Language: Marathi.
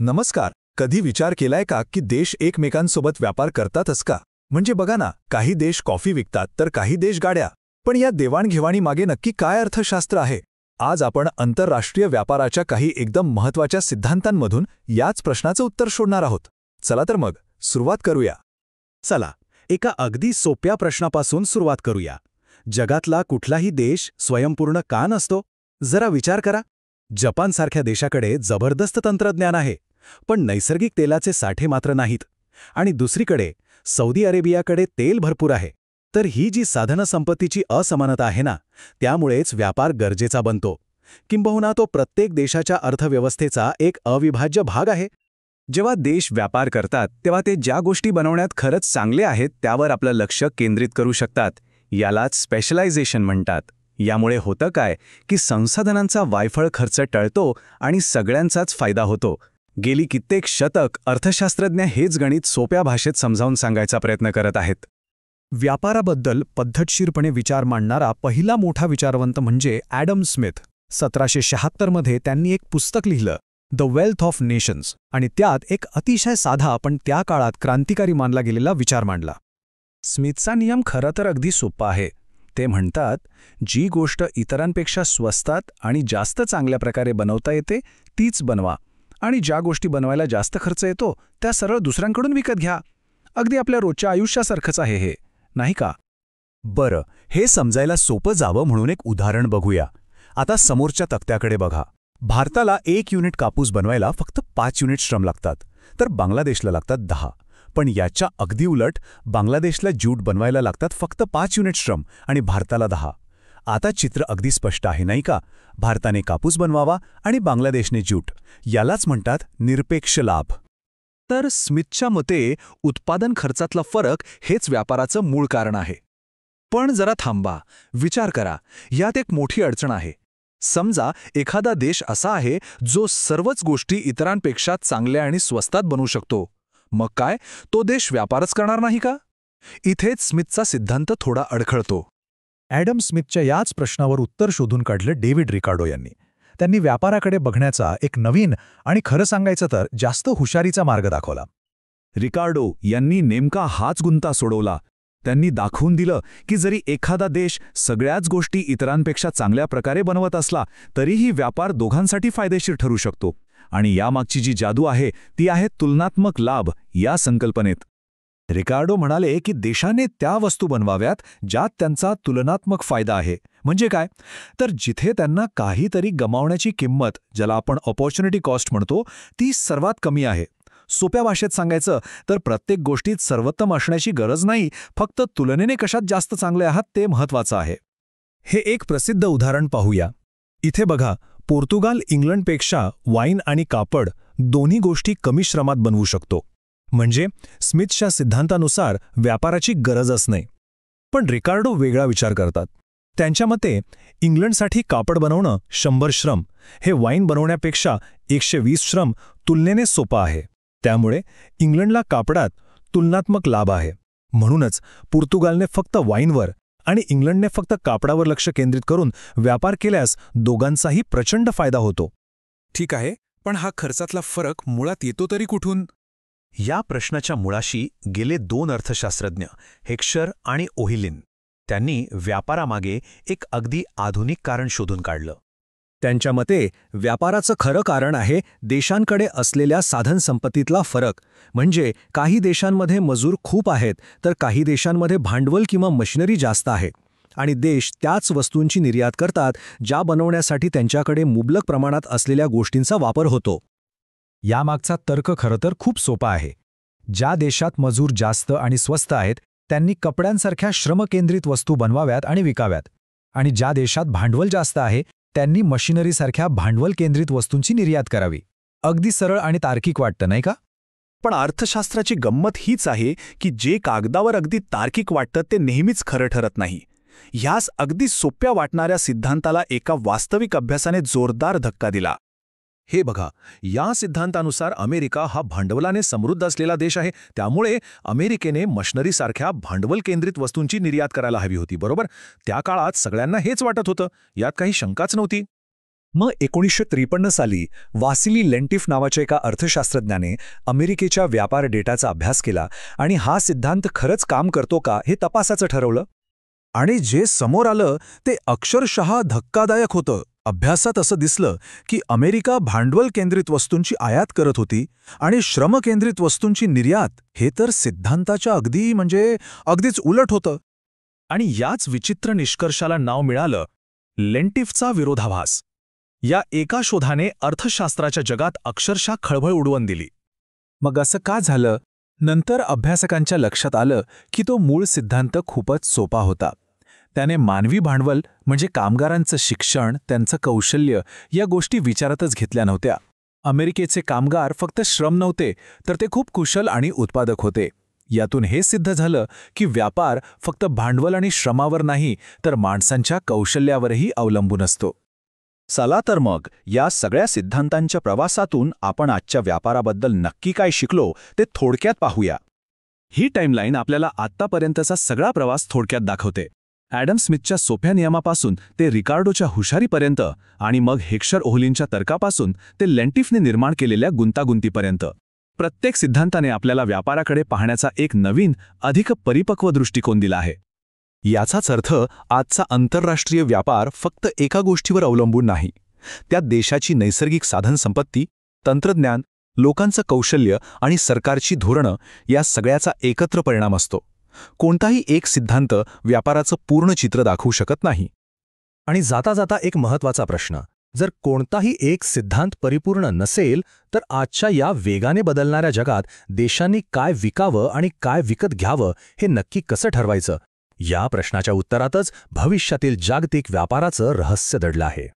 नमस्कार. कधी विचार केलाय का की देश एकमेकांसोबत व्यापार करतातच का? म्हणजे बघा ना, काही देश कॉफी विकतात तर काही देश गाड्या. पण या देवाणघेवाणीमागे नक्की काय अर्थशास्त्र आहे? आज आपण आंतरराष्ट्रीय व्यापाराच्या काही एकदम महत्त्वाच्या सिद्धांतांमधून याच प्रश्नाचं उत्तर शोधणार आहोत. चला तर मग सुरुवात करूया. चला, एका अगदी सोप्या प्रश्नापासून सुरुवात करूया. जगातला कुठलाही देश स्वयंपूर्ण का नसतो? जरा विचार करा. जपानसारख्या देशाकडे जबरदस्त तंत्रज्ञान आहे, पण नैसर्गिक तेलाचे साठे मात्र नाहीत. आणि दुसरीकडे सौदी अरेबियाकडे तेल भरपूर आहे. तर ही जी साधनसंपत्तीची असमानता आहे ना, त्यामुळेच व्यापार गरजेचा बनतो. किंबहुना तो प्रत्येक देशाच्या अर्थव्यवस्थेचा एक अविभाज्य भाग आहे. जेव्हा देश व्यापार करतात तेव्हा ते ज्या गोष्टी बनवण्यात खरंच चांगले आहेत त्यावर आपलं लक्ष केंद्रित करू शकतात. यालाच स्पेशलायझेशन म्हणतात. यामुळे होतं काय की संसाधनांचा वायफळ खर्च टळतो आणि सगळ्यांचाच फायदा होतो. गेली कित्येक शतक अर्थशास्त्रज्ञ हेच गणित सोप्या भाषेत समजावून सांगायचा प्रयत्न करत आहेत. व्यापाराबद्दल पद्धतशीरपणे विचार मांडणारा पहिला मोठा विचारवंत म्हणजे ॲडम स्मिथ. 1776 मध्ये त्यांनी एक पुस्तक लिहिलं, द वेल्थ ऑफ नेशन्स, आणि त्यात एक अतिशय साधा पण त्या काळात क्रांतिकारी मानला गेलेला विचार मांडला. स्मिथचा नियम खरं तर अगदी सोपा आहे. ते म्हणतात, जी गोष्ट इतरांपेक्षा स्वस्तात आणि जास्त चांगल्या प्रकारे बनवता येते तीच बनवा, आणि ज्या गोष्टी बनवायला जास्त खर्च येतो त्या सरळ दुसऱ्यांकडून विकत घ्या. अगदी आपल्या रोजच्या आयुष्यासारखंच आहे हे, नाही का? बरं, हे समजायला सोपं जावं म्हणून एक उदाहरण बघूया. आता समोरच्या तक्त्याकडे बघा. भारताला 1 युनिट कापूस बनवायला फक्त 5 युनिट श्रम लागतात, तर बांगलादेशला लागतात 10. पण याच्या अगदी उलट, बांगलादेशला ज्यूट बनवायला लागतात फक्त 5 युनिट श्रम आणि भारताला 10. आता चित्र अगदी स्पष्ट आहे, नाही का? भारताने कापूस बनवावा आणि बांगलादेशने ज्यूट. यालाच म्हणतात निरपेक्ष लाभ. तर स्मिथच्या मते उत्पादन खर्चातला फरक हेच व्यापाराचं मूळ कारण आहे. पण जरा थांबा, विचार करा. यात एक मोठी अडचण आहे. समजा एखादा देश असा आहे जो सर्वच गोष्टी इतरांपेक्षा चांगल्या आणि स्वस्तात बनवू शकतो. मग काय, तो देश व्यापारच करणार नाही का? इथेच स्मिथचा सिद्धांत थोडा अडखळतो. ॲडम स्मिथच्या याच प्रश्नावर उत्तर शोधून काढलं डेव्हिड रिकार्डो यांनी. त्यांनी व्यापाराकडे बघण्याचा एक नवीन आणि खरं सांगायचं तर जास्त हुशारीचा मार्ग दाखवला. रिकार्डो यांनी नेमका हाच गुंता सोडवला. त्यांनी दाखवून दिलं की जरी एखादा देश सगळ्याच गोष्टी इतरांपेक्षा चांगल्या प्रकारे बनवत असला तरीही व्यापार दोघांसाठी फायदेशीर ठरू शकतो. आणि यामागची जी जादू आहे ती आहे तुलनात्मक लाभ या संकल्पनेत. रिकार्डो म्हणाले की देशाने त्या वस्तू बनवाव्यात ज्यात त्यांचा तुलनात्मक फायदा आहे. म्हणजे काय? तर जिथे त्यांना काहीतरी गमावण्याची किंमत, ज्याला आपण अपॉर्च्युनिटी कॉस्ट म्हणतो, ती सर्वात कमी आहे. सोप्या भाषेत सांगायचं तर प्रत्येक गोष्टीत सर्वोत्तम असण्याची गरज नाही, फक्त तुलनेने कशात जास्त चांगले आहात ते महत्त्वाचं आहे. हे एक प्रसिद्ध उदाहरण पाहूया. इथे बघा, पोर्तुगाल इंग्लंडपेक्षा वाईन आणि कापड दोन्ही गोष्टी कमी श्रमात बनवू शकतो. म्हणजे स्मिथच्या सिद्धांतानुसार व्यापाराची गरजच नाही. पण रिकार्डो वेगळा विचार करतात. त्यांच्या मते इंग्लंडसाठी कापड बनवणं 100 श्रम, हे वाईन बनवण्यापेक्षा 120 श्रम तुलनेने सोपं आहे. त्यामुळे इंग्लंडला कापडात तुलनात्मक लाभ आहे. म्हणूनच पोर्तुगालने फक्त वाईनवर आणि इंग्लंडने फक्त कापडावर लक्ष केंद्रित करून व्यापार केल्यास दोघांचाही प्रचंड फायदा होतो. ठीक आहे, पण हा खर्चातला फरक मुळात येतो तरी कुठून? या प्रश्नाच्या मुळाशी गेले 2 अर्थशास्त्रज्ञ, हेक्शर आणि ओहिलिन, त्यांनी व्यापारामागे एक अगदी आधुनिक कारण शोधून काढलं. त्यांच्या मते व्यापाराचं खरं कारण आहे देशांकडे असलेल्या साधनसंपत्तीतला फरक. म्हणजे काही देशांमध्ये मजूर खूप आहेत तर काही देशांमध्ये भांडवल किंवा मशिनरी जास्त आहे, आणि देश त्याच वस्तूंची निर्यात करतात ज्या बनवण्यासाठी त्यांच्याकडे मुबलक प्रमाणात असलेल्या गोष्टींचा वापर होतो. यामागचा तर्क खरं तर खूप सोपा आहे. ज्या देशात मजूर जास्त आणि स्वस्त आहेत त्यांनी कपड्यांसारख्या श्रमकेंद्रित वस्तू बनवाव्यात आणि विकाव्यात, आणि ज्या देशात भांडवल जास्त आहे त्यांनी मशिनरीसारख्या भांडवल केंद्रित वस्तूंची निर्यात करावी. अगदी सरळ आणि तार्किक वाटतं, नाही का? पण अर्थशास्त्राची गंमत हीच आहे की जे कागदावर अगदी तार्किक वाटतं ते नेहमीच खरं ठरत नाही. ह्याच अगदी सोप्या वाटणाऱ्या सिद्धांताला एका वास्तविक अभ्यासाने जोरदार धक्का दिला. हे बघा, या सिद्धांतानुसार अमेरिका हा भांडवलाने समृद्ध असलेला देश आहे, त्यामुळे अमेरिकेने मशिनरीसारख्या भांडवल केंद्रित वस्तूंची निर्यात करायला हवी होती, बरोबर? त्या काळात सगळ्यांना हेच वाटत होतं, यात काही शंकाच नव्हती. मग 1953 साली वासिली लेंटिफ नावाच्या एका अर्थशास्त्रज्ञाने अमेरिकेच्या व्यापार डेटाचा अभ्यास केला आणि हा सिद्धांत खरंच काम करतो का हे तपासाचं ठरवलं. आणि जे समोर आलं ते अक्षरशः धक्कादायक होतं. अभ्यासात असं दिसलं की अमेरिका भांडवल केंद्रित वस्तूंची आयात करत होती आणि श्रम केंद्रित वस्तूंची निर्यात. हे तर सिद्धांताच्या अगदीच उलट होतं. आणि याच विचित्र निष्कर्षाला नाव मिळालं लेंटिफचा विरोधाभास. या एका शोधाने अर्थशास्त्राच्या जगात अक्षरशः खळबळ उडवून दिली. मग असं का झालं? नंतर अभ्यासकांच्या लक्षात आलं की तो मूळ सिद्धांत खूपच सोपा होता. त्याने मानवी भांडवल म्हणजे कामगारांचं शिक्षण, त्यांचं कौशल्य या गोष्टी विचारातच घेतल्या नव्हत्या. अमेरिकेचे कामगार फक्त श्रम नव्हते, तर ते खूप कुशल आणि उत्पादक होते. यातून हे सिद्ध झालं की व्यापार फक्त भांडवल आणि श्रमावर नाही, तर माणसांच्या कौशल्यावरही अवलंबून असतो. चला तर मग या सगळ्या सिद्धांतांच्या प्रवासातून आपण आजच्या व्यापाराबद्दल नक्की काय शिकलो ते थोडक्यात पाहूया. ही टाईमलाईन आपल्याला आत्तापर्यंतचा सगळा प्रवास थोडक्यात दाखवते. ॲडम स्मिथच्या सोप्या नियमापासून ते रिकार्डोच्या हुशारीपर्यंत आणि मग हेक्शर ओहलींच्या तर्कापासून ते लेंटिफने निर्माण केलेल्या गुंतागुंतीपर्यंत. प्रत्येक सिद्धांताने आपल्याला व्यापाराकडे पाहण्याचा एक नवीन, अधिक परिपक्व दृष्टिकोन दिला आहे. याचाच अर्थ आजचा आंतरराष्ट्रीय व्यापार फक्त एका गोष्टीवर अवलंबून नाही. त्यात देशाची नैसर्गिक साधनसंपत्ती, तंत्रज्ञान, लोकांचं कौशल्य आणि सरकारची धोरणं या सगळ्याचा एकत्र परिणाम असतो. कोणताही एक सिद्धांत व्यापाराचं पूर्ण चित्र दाखवू शकत नाही. आणि जाता जाता एक महत्त्वाचा प्रश्न, जर कोणताही एक सिद्धांत परिपूर्ण नसेल तर आजच्या या वेगाने बदलणाऱ्या जगात देशांनी काय विकावं आणि काय विकत घ्यावं हे नक्की कसं ठरवायचं? या प्रश्नाच्या उत्तरातच भविष्यातील जागतिक व्यापाराचं रहस्य दडलं आहे.